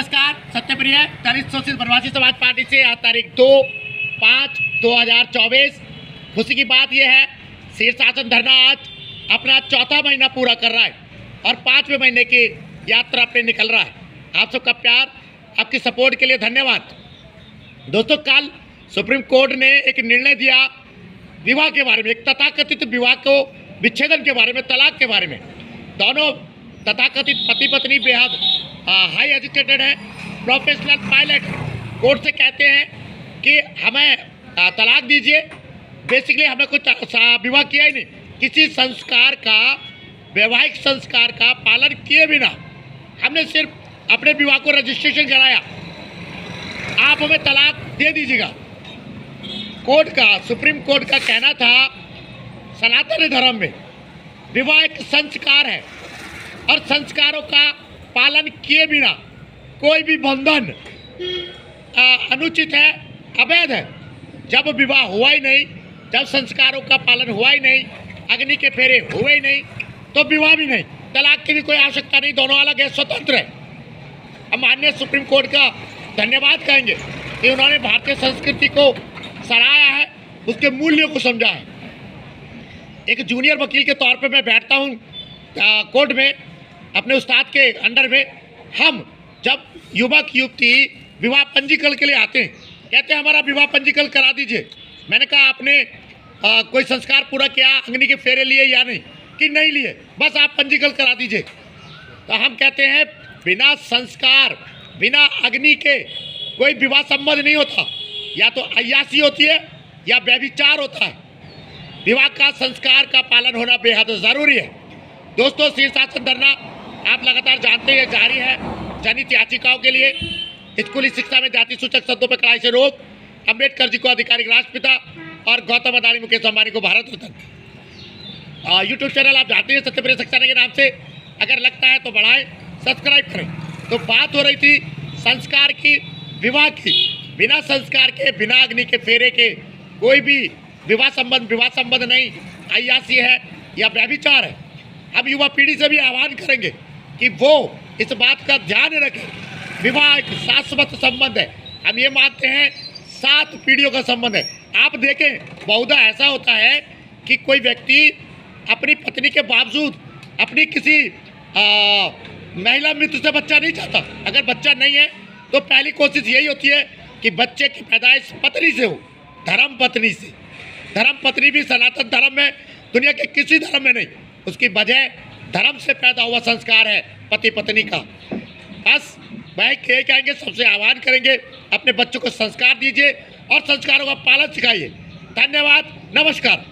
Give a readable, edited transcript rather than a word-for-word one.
नमस्कार। सत्यप्रिय दलित शोषित प्रवासी समाज पार्टी से आज तारीख 2/5/2024। खुशी की बात यह है, शीर्षासन धरना आज अपना चौथा महीना पूरा कर रहा है और 5वें महीने की यात्रा पे निकल रहा है। आप सबका प्यार, आपकी सपोर्ट के लिए धन्यवाद। दोस्तों, कल सुप्रीम कोर्ट ने एक निर्णय दिया विवाह के बारे में, एक तथाकथित विवाह को विच्छेदन के बारे में, तलाक के बारे में। दोनों तथाकथित पति पत्नी बेहद हाई एजुकेटेड है, प्रोफेशनल पायलट। कोर्ट से कहते हैं कि हमें तलाक दीजिए। बेसिकली हमें कुछ विवाह किया ही नहीं, किसी संस्कार का, वैवाहिक संस्कार का पालन किए बिना हमने सिर्फ अपने विवाह को रजिस्ट्रेशन कराया, आप हमें तलाक दे दीजिएगा। सुप्रीम कोर्ट का कहना था सनातन धर्म में विवाह एक संस्कार है और संस्कारों का पालन किए बिना कोई भी बंधन अनुचित है, अवैध है। जब विवाह हुआ ही नहीं, जब संस्कारों का पालन हुआ ही नहीं, अग्नि के फेरे हुए ही नहीं, तो विवाह भी नहीं, तलाक की भी कोई आवश्यकता नहीं। दोनों अलग है, स्वतंत्र है। हम माननीय सुप्रीम कोर्ट का धन्यवाद कहेंगे कि उन्होंने भारतीय संस्कृति को सराहा है, उसके मूल्यों को समझा है। एक जूनियर वकील के तौर पे मैं बैठता हूँ कोर्ट में, अपने उस्ताद के अंडर में। हम जब युवक युवती विवाह पंजीकरण के लिए आते हैं, कहते हैं हमारा विवाह पंजीकरण करा दीजिए। मैंने कहा आपने कोई संस्कार पूरा किया, अग्नि के फेरे लिए या नहीं? कि नहीं लिए, बस आप पंजीकरण करा दीजिए। तो हम कहते हैं बिना संस्कार, बिना अग्नि के कोई विवाह संबंध नहीं होता। या तो अय्यासी होती है या व्यभिचार होता है। विवाह का संस्कार का पालन होना बेहद ज़रूरी है। दोस्तों, शीर्षासन धरना आप लगातार जानते हैं जारी है जनहित याचिकाओं के लिए। स्कूली शिक्षा में जाति सूचक शब्दों पर कड़ाई से रोक, अम्बेडकर जी को आधिकारिक राष्ट्रपिता और गौतम अदानी मुकेश अंबानी को भारत रत्न। यूट्यूब चैनल आप जानते हैं सत्यप्रिय सक्सेना के नाम से, अगर लगता है तो बढ़ाएं, सब्सक्राइब करें। तो बात हो रही थी संस्कार की, विवाह की। बिना संस्कार के, बिना अग्नि के फेरे के कोई भी विवाह संबंध नहीं, अय्यासी है या व्यभिचार है। हम युवा पीढ़ी से भी आह्वान करेंगे कि वो इस बात का ध्यान रखें। विवाह एक शाश्वत संबंध है। हम ये मानते हैं 7 पीढ़ियों का संबंध है। आप देखें, बहुधा ऐसा होता है कि कोई व्यक्ति अपनी पत्नी के बावजूद अपनी किसी महिला मित्र से बच्चा नहीं चाहता। अगर बच्चा नहीं है तो पहली कोशिश यही होती है कि बच्चे की पैदाइश पत्नी से हो, धर्म पत्नी से। धर्म पत्नी भी सनातन धर्म में, दुनिया के किसी धर्म में नहीं। उसकी वजह धर्म से पैदा हुआ संस्कार है पति पत्नी का। बस वह कहेंगे, सबसे आह्वान करेंगे, अपने बच्चों को संस्कार दीजिए और संस्कारों का पालन सिखाइए। धन्यवाद, नमस्कार।